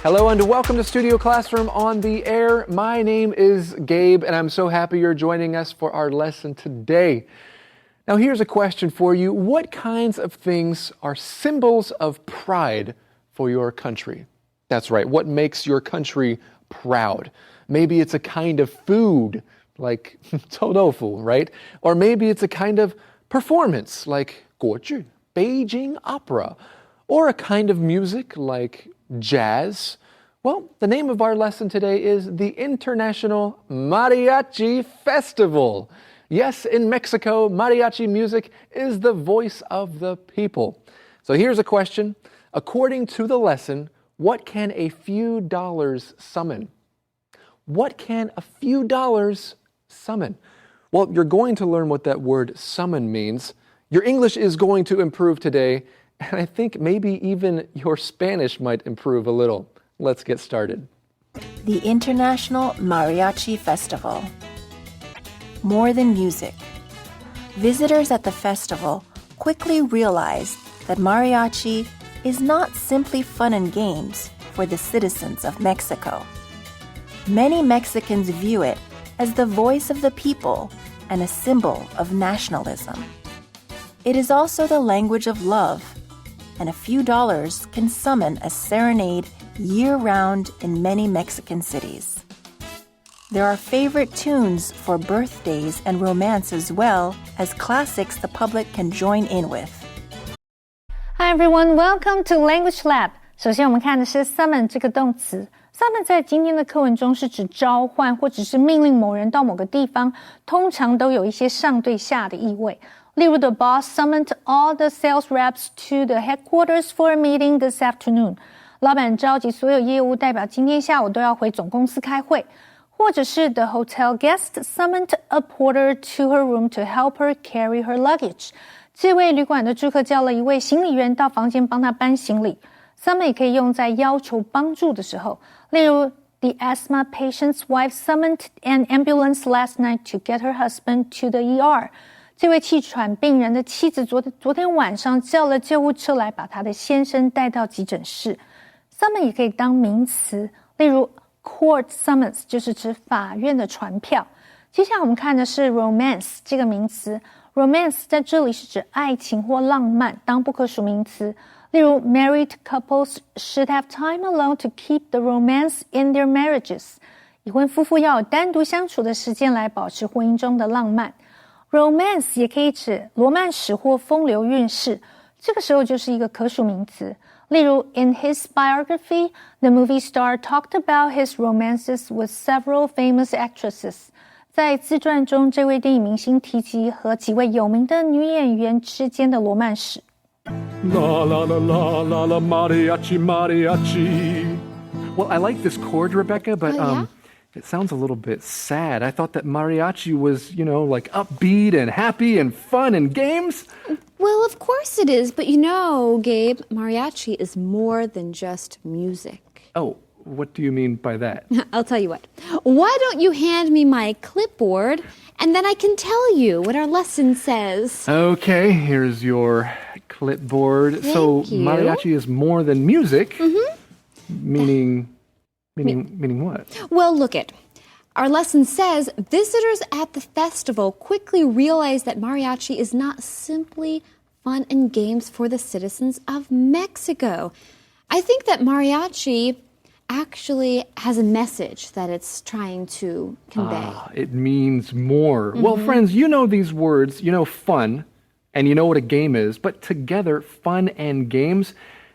Hello and welcome to Studio Classroom on the Air. My name is Gabe and I'm so happy you're joining us for our lesson today. Now here's a question for you. What kinds of things are symbols of pride for your country? That's right. What makes your country proud? Maybe it's a kind of food like 臭豆腐, right? Or maybe it's a kind of performance like 国剧, Beijing opera, or a kind of music like jazz. Well, the name of our lesson today is the International Mariachi Festival. Yes, in Mexico, mariachi music is the voice of the people. So here's a question. According to the lesson, what can a few dollars summon? What can a few dollars summon? Well, you're going to learn what that word summon means. Your English is going to improve today, and I think maybe even your Spanish might improve a little. Let's get started. The International Mariachi Festival. More than music. Visitors at the festival quickly realized that mariachi is not simply fun and games for the citizens of Mexico. Many Mexicans view it as the voice of the people and a symbol of nationalism. It is also the language of love, and a few dollars can summon a serenade year-round in many Mexican cities. There are favorite tunes for birthdays and romance as well as classics the public can join in with. Hi everyone, welcome to Language Lab. 首先我们看的是 summon 这个动词。summon 在今天的课文中是指召唤或者是命令某人到某个地方，通常都有一些上对下的意味。例如 The boss summoned all the sales reps to the headquarters for a meeting this afternoon. 老板召集所有业务代表今天下午都要回总公司开会。或者是 The hotel guest summoned a porter to her room to help her carry her luggage. 这位旅馆的住客叫了一位行李员到房间帮他搬行李。summon 也可以用在要求帮助的时候，例如 The asthma patient's wife summoned an ambulance last night to get her husband to the ER. 这位气喘病人的妻子昨天晚上叫了救护车来把他的先生带到急诊室。summon 也可以当名词，例如 court summons 就是指法院的传票。接下来我们看的是 romance 这个名词。romance 在这里是指爱情或浪漫，当不可数名词。例如 married couples should have time alone to keep the romance in their marriages. 已婚夫妇要有单独相处的时间来保持婚姻中的浪漫。romance 也可以指罗曼史或风流韵事，这个时候就是一个可数名词。例如 In his biography, the movie star talked about his romances with several famous actresses. 在自传中，这位电影明星提及和几位有名的女演员之间的罗曼史。La la la la la la mariachi mariachi. Well, I like this chord, Rebecca, but it sounds a little bit sad. I thought that mariachi was, like upbeat and happy and fun and games. Well, of course it is, but Gabe, mariachi is more than just music. Oh, what do you mean by that? I'll tell you what. Why don't you hand me my clipboard, and then I can tell you what our lesson says. Okay, here's your clipboard. So mariachi is more than music, meaning what? Well, look it. Our lesson says visitors at the festival quickly realize that mariachi is not simply fun and games for the citizens of Mexico. I think that mariachi actually has a message that it's trying to convey. It means more. Well, friends, you know these words, fun, and you know what a game is, but together, fun and games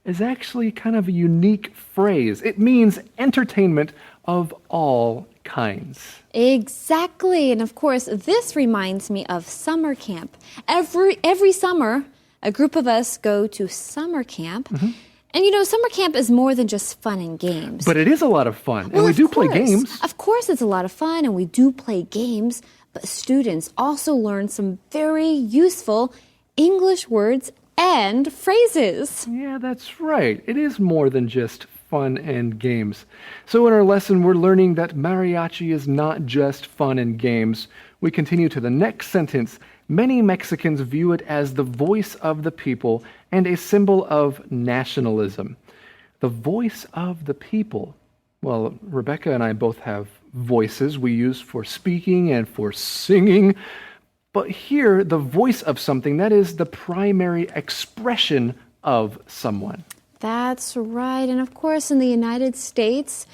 is actually kind of a unique phrase. It means entertainment of all kinds. Exactly. And of course, this reminds me of summer camp. Every summer, a group of us go to summer camp. And summer camp is more than just fun and games. But it is a lot of fun, and we do play games. Of course it's a lot of fun, and we do play games, but students also learn some very useful English words and phrases. Yeah, that's right. It is more than just fun and games. So in our lesson, we're learning that mariachi is not just fun and games. We continue to the next sentence. Many Mexicans view it as the voice of the people and a symbol of nationalism. The voice of the people. Well, Rebecca and I both have voices we use for speaking and for singing. But here, the voice of something, that is the primary expression of someone. That's right. And of course, in the United States,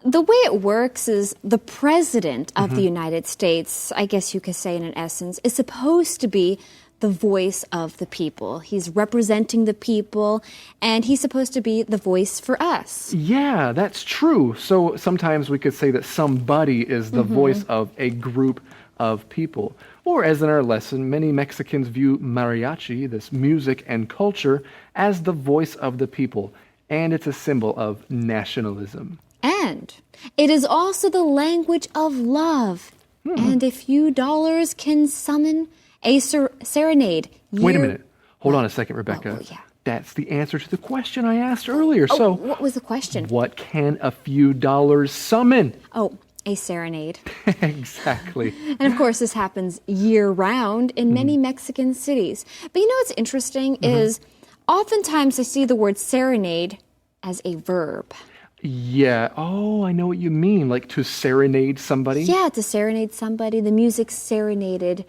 the way it works is the president of the United States, I guess you could say in an essence, is supposed to be the voice of the people. He's representing the people, and he's supposed to be the voice for us. Yeah, that's true. So sometimes we could say that somebody is the voice of a group of people. Or as in our lesson, many Mexicans view mariachi, this music and culture, as the voice of the people, and it's a symbol of nationalism. And it is also the language of love. And a few dollars can summon a serenade. Wait a minute. Hold on a second, Rebecca. yeah. That's the answer to the question I asked earlier. Oh, So, what was the question? what can a few dollars summon? Oh, a serenade. Exactly. And of course, this happens year-round in many Mexican cities. But you know what's interesting is oftentimes I see the word serenade as a verb. Yeah. Oh, I know what you mean. Like to serenade somebody? Yeah, to serenade somebody. The music serenaded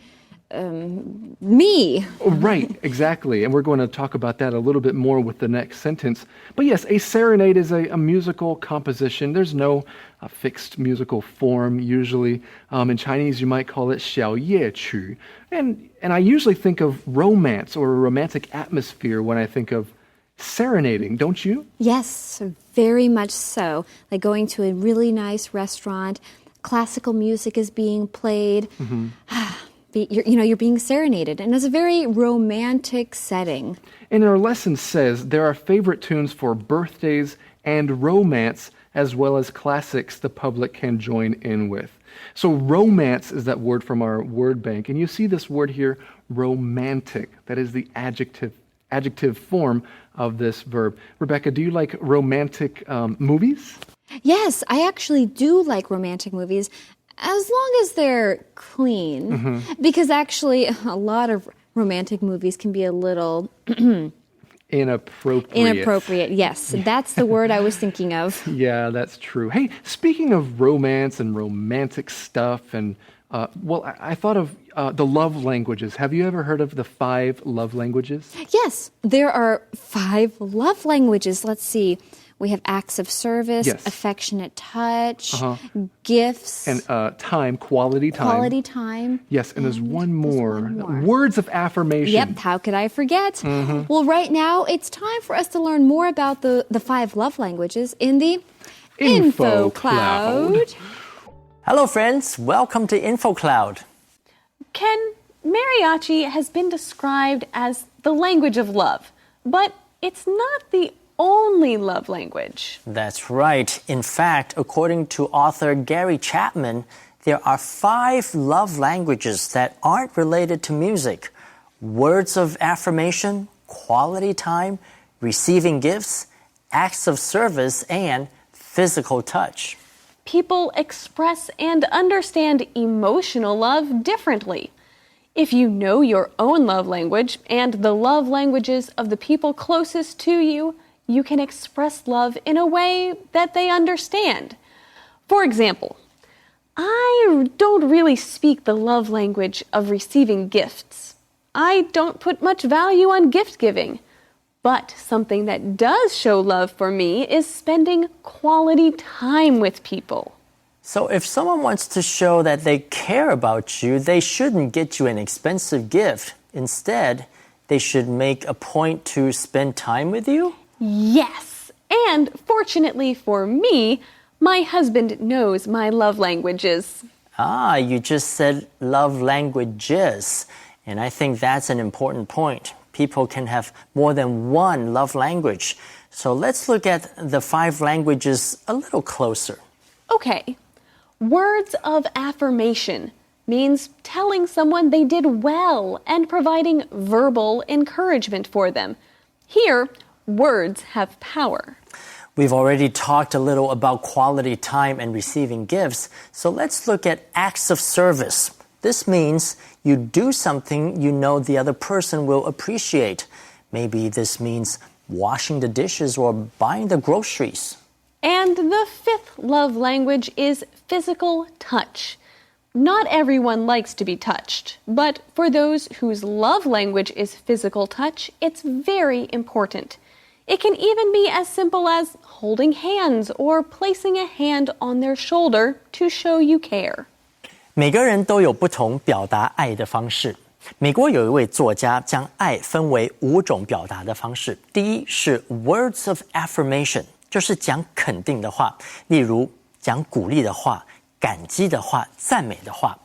me. Oh, right, exactly. And we're going to talk about that a little bit more with the next sentence. But yes, a serenade is a musical composition. There's no fixed musical form usually. In Chinese, you might call it 小夜曲. And I usually think of romance or a romantic atmosphere when I think of serenading, don't you? Yes, very much so. Like going to a really nice restaurant, classical music is being played. You're being serenaded, and it's a very romantic setting. And our lesson says there are favorite tunes for birthdays and romance, as well as classics the public can join in with. So romance is that word from our word bank, and you see this word here, romantic. That is the adjective form of this verb. Rebecca, do you like romantic movies? Yes, I actually do like romantic movies, as long as they're clean. Because actually, a lot of romantic movies can be a little Inappropriate. inappropriate. Yes, that's the word I was thinking of. Yeah, that's true. Hey, speaking of romance and romantic stuff, and I thought of the love languages. Have you ever heard of the 5 love languages? Yes, there are 5 love languages. Let's see. We have acts of service, Yes. affectionate touch, gifts, And time, quality time. quality time. Yes, and there's one more. one more. Words of affirmation. Yep, how could I forget? Well, right now, it's time for us to learn more about the 5 love languages in the Info Cloud. Hello friends, welcome to InfoCloud. Ken, mariachi has been described as the language of love, but it's not the only love language. That's right. In fact, according to author Gary Chapman, there are 5 love languages that aren't related to music. Words of affirmation, quality time, receiving gifts, acts of service, and physical touch. People express and understand emotional love differently. If you know your own love language and the love languages of the people closest to you, you can express love in a way that they understand. For example, I don't really speak the love language of receiving gifts. I don't put much value on gift giving. But something that does show love for me is spending quality time with people. So if someone wants to show that they care about you, they shouldn't get you an expensive gift. Instead, they should make a point to spend time with you? Yes, and fortunately for me, my husband knows my love languages. Ah, you just said love languages, and I think that's an important point. People can have more than one love language. So let's look at the 5 languages a little closer. Okay, words of affirmation means telling someone they did well and providing verbal encouragement for them. Here, words have power. We've already talked a little about quality time and receiving gifts, so let's look at acts of service. This means you do something you know the other person will appreciate. Maybe this means washing the dishes, or buying the groceries. And the fifth love language is physical touch. Not everyone likes to be touched, but for those whose love language is physical touch, it's very important. It can even be as simple as holding hands or placing a hand on their shoulder to show you care. 每个人都有不同表达爱的方式。美国有一位作家将爱分为5种表达的方式。第一是 words of affirmation， 就是讲肯定的话，例如讲鼓励的话、感激的话、赞美的话。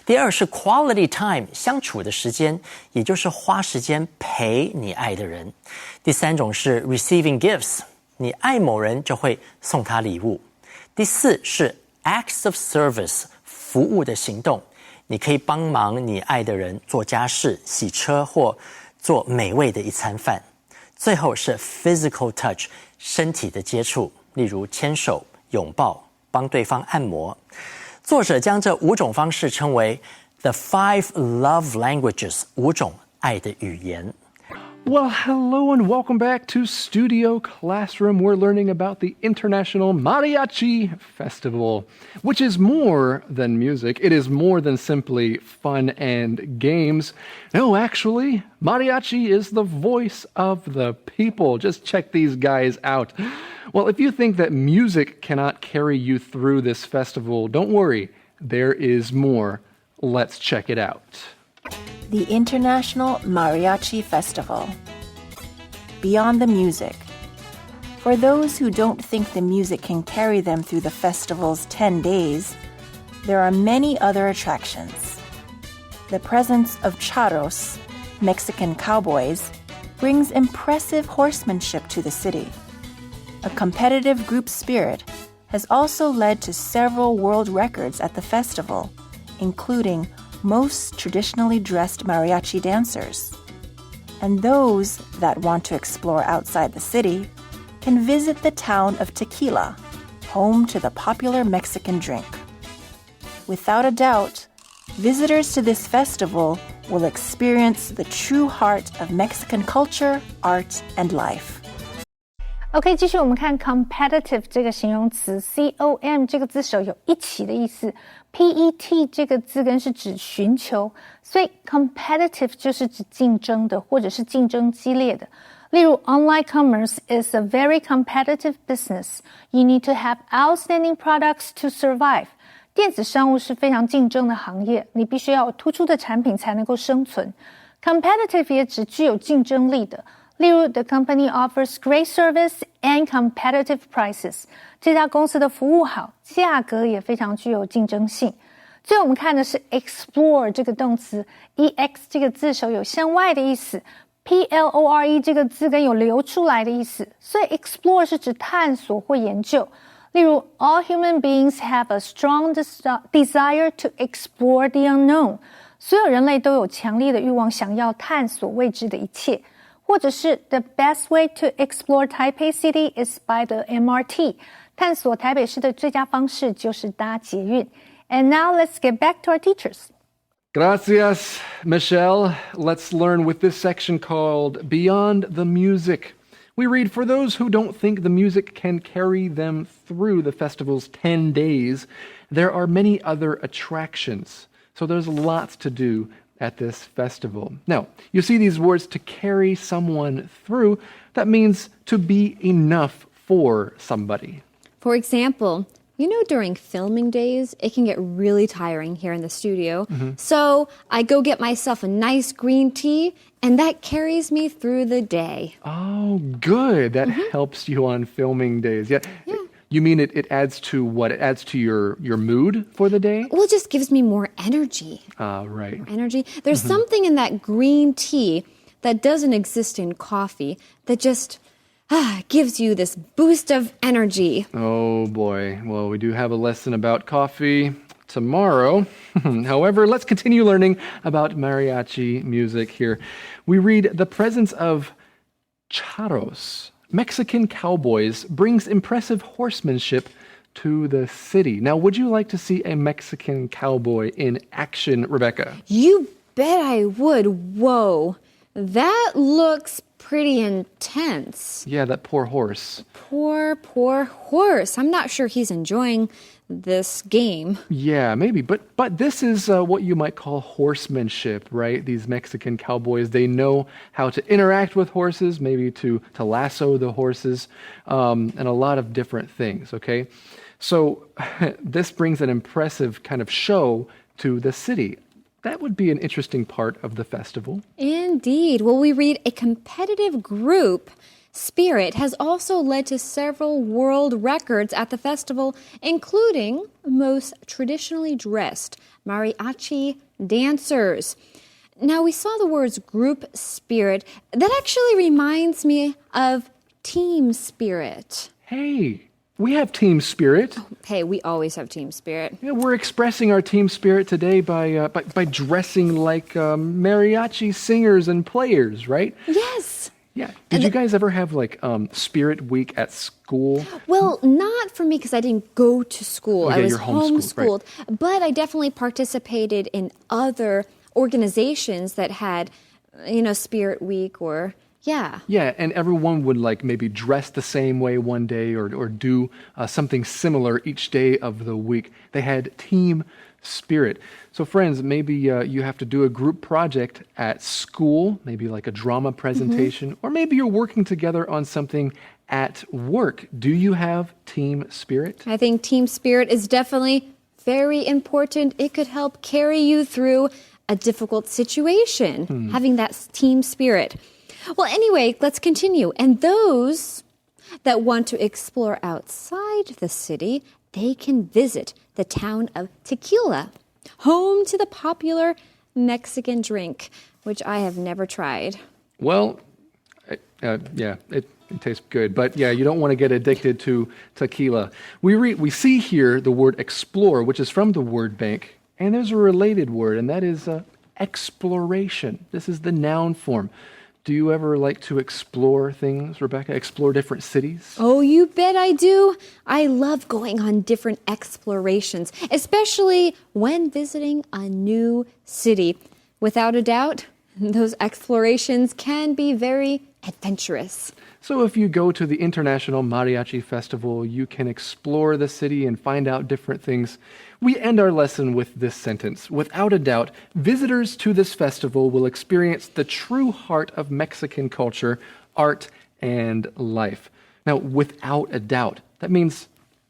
第二是 quality time， 相处的时间，也就是花时间陪你爱的人。第三种是 receiving gifts， 你爱某人就会送他礼物。第四是 acts of service， 服务的行动，你可以帮忙你爱的人做家事、洗车或做美味的一餐饭。最后是 physical touch， 身体的接触，例如牵手、拥抱、帮对方按摩。作者将这5种方式称为 The 5 Love Languages， 5种爱的语言。Well, hello and welcome back to Studio Classroom. We're learning about the International Mariachi Festival, which is more than music. It is more than simply fun and games. No, actually, mariachi is the voice of the people. Just check these guys out. Well, if you think that music cannot carry you through this festival, don't worry. There is more. Let's check it out. The International Mariachi Festival. Beyond the music. For those who don't think the music can carry them through the festival's 10 days, there are many other attractions. The presence of charros, Mexican cowboys, brings impressive horsemanship to the city. A competitive group spirit has also led to several world records at the festival, including most traditionally dressed mariachi dancers. And those that want to explore outside the city can visit the town of Tequila, home to the popular Mexican drink. Without a doubt, visitors to this festival will experience the true heart of Mexican culture, art, and life. OK， 继续我们看 competitive 这个形容词 ，com 这个字首有一起的意思 ，pet 这个字根是指寻求，所以 competitive 就是指竞争的或者是竞争激烈的。例如 online commerce is a very competitive business. You need to have outstanding products to survive. 电子商务是非常竞争的行业，你必须要有突出的产品才能够生存。competitive 也指具有竞争力的。例如 the company offers great service and competitive prices. 这家公司的服务好，价格也非常具有竞争性。最后我们看的是 explore 这个动词 ex 这个字首有向外的意思， plore 这个字根有流出来的意思，所以 explore 是指探索或研究。例如 all human beings have a strong desire to explore the unknown. 所有人类都有强烈的欲望想要探索未知的一切。或者是 the best way to explore Taipei City is by the MRT. 探索台北市的最佳方式就是搭捷运。And now let's get back to our teachers. Gracias, Michelle. Let's learn with this section called Beyond the Music. We read, for those who don't think the music can carry them through the festival's 10 days, there are many other attractions. So there's lots to do at this festival. Now, you see these words to carry someone through. That means to be enough for somebody. For example, you know, during filming days, it can get really tiring here in the studio. So I go get myself a nice green tea, and that carries me through the day. Oh, good. That helps you on filming days. Yeah. You mean it adds to what? It adds to your mood for the day? Well, it just gives me more energy. Right. More energy. There's something in that green tea that doesn't exist in coffee that just gives you this boost of energy. Oh, boy. Well, we do have a lesson about coffee tomorrow. However, let's continue learning about mariachi music here. We read the presence of charros, Mexican cowboys, brings impressive horsemanship to the city. Now, would you like to see a Mexican cowboy in action, Rebecca? You bet I would. Whoa. That looks pretty intense. Yeah, that poor horse. Poor horse. I'm not sure he's enjoying this game. Yeah, maybe. But this is what you might call horsemanship, right? These Mexican cowboys, they know how to interact with horses, maybe to lasso the horses, and a lot of different things, okay? So this brings an impressive kind of show to the city. That would be an interesting part of the festival. Indeed. Well, we read a competitive group spirit has also led to several world records at the festival, including most traditionally dressed mariachi dancers. Now, we saw the words group spirit. That actually reminds me of team spirit. Hey, we have team spirit. Hey, we always have team spirit. Yeah, we're expressing our team spirit today by dressing like mariachi singers and players, right? Yes. Yeah. Did you guys ever have like Spirit Week at school? Well, not for me because I didn't go to school. Yeah, I was you're homeschooled, right. But I definitely participated in other organizations that had, Spirit Week or, yeah. Yeah, and everyone would like maybe dress the same way one day or do something similar each day of the week. They had team spirit. So friends, maybe you have to do a group project at school, maybe like a drama presentation, or maybe you're working together on something at work. Do you have team spirit? I think team spirit is definitely very important. It could help carry you through a difficult situation, having that team spirit. Well, anyway, let's continue. And those that want to explore outside the city, they can visit the town of Tequila, home to the popular Mexican drink, which I have never tried. Well, yeah, it tastes good. But yeah, you don't want to get addicted to tequila. We see here the word explore, which is from the word bank, and there's a related word, and that is exploration. This is the noun form. Do you ever like to explore things, Rebecca? Explore different cities? Oh, you bet I do. I love going on different explorations, especially when visiting a new city. Without a doubt, those explorations can be very adventurous. So if you go to the International Mariachi Festival, you can explore the city and find out different things. We end our lesson with this sentence. Without a doubt, visitors to this festival will experience the true heart of Mexican culture, art, and life. Now, without a doubt, that means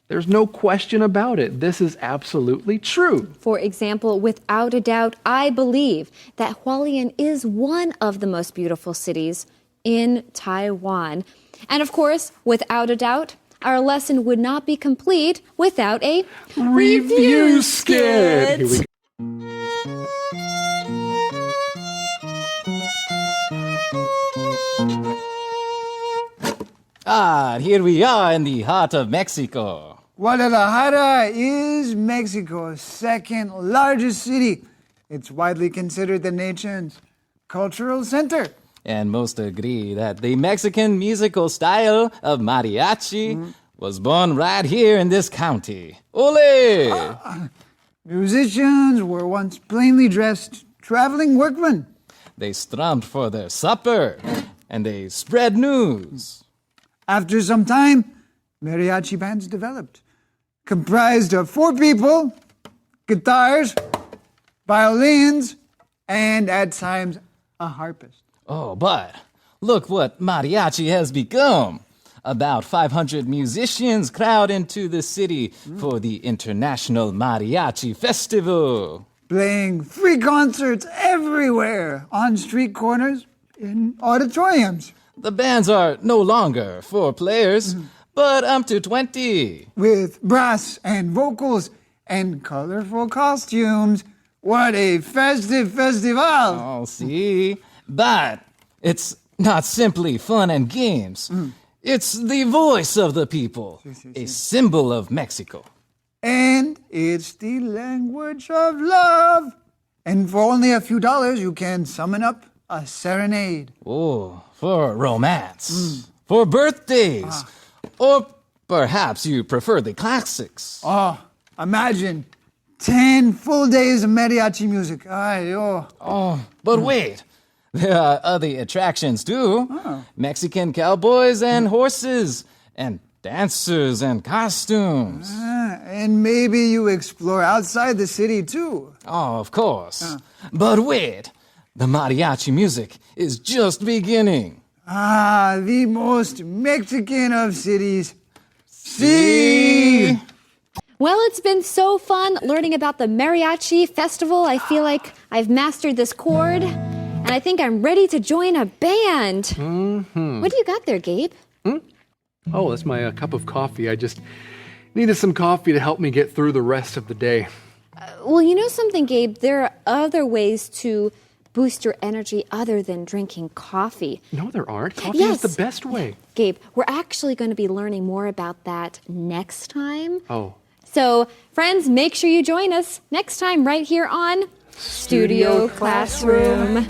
there's no question about it. This is absolutely true. For example, without a doubt, I believe that Hualien is one of the most beautiful cities in Taiwan. And of course, without a doubt, our lesson would not be complete without a Review skit. Here we go. Here we are in the heart of Mexico. Guadalajara is Mexico's second largest city. It's widely considered the nation's cultural center. And most agree that the Mexican musical style of mariachi was born right here in this county. Ole! Musicians were once plainly dressed traveling workmen. They strummed for their supper, and they spread news. After some time, mariachi bands developed, comprised of 4 people, guitars, violins, and at times a harpist. Oh, but look what mariachi has become. About 500 musicians crowd into the city for the International Mariachi Festival. Playing free concerts everywhere, on street corners, in auditoriums. The bands are no longer 4 players, but up to 20. With brass and vocals and colorful costumes. What a festive festival! Oh, see? But it's not simply fun and games. It's the voice of the people, a symbol of Mexico. And it's the language of love. And for only a few dollars, you can summon up a serenade. Oh, for romance, for birthdays, or perhaps you prefer the classics. Oh, imagine 10 full days of mariachi music. Oh, but wait. There are other attractions too. Mexican cowboys and horses, and dancers and costumes. And maybe you explore outside the city too. Oh, of course. But wait, the mariachi music is just beginning. The most Mexican of cities. See? Well, it's been so fun learning about the Mariachi Festival. I feel like I've mastered this chord, and I think I'm ready to join a band. What do you got there, Gabe? Oh, that's my cup of coffee. I just needed some coffee to help me get through the rest of the day. Well, you know something, Gabe? There are other ways to boost your energy other than drinking coffee. No, there aren't. Coffee Yes. is the best way. Gabe, we're actually going to be learning more about that next time. Oh. So, friends, make sure you join us next time right here on Studio Classroom.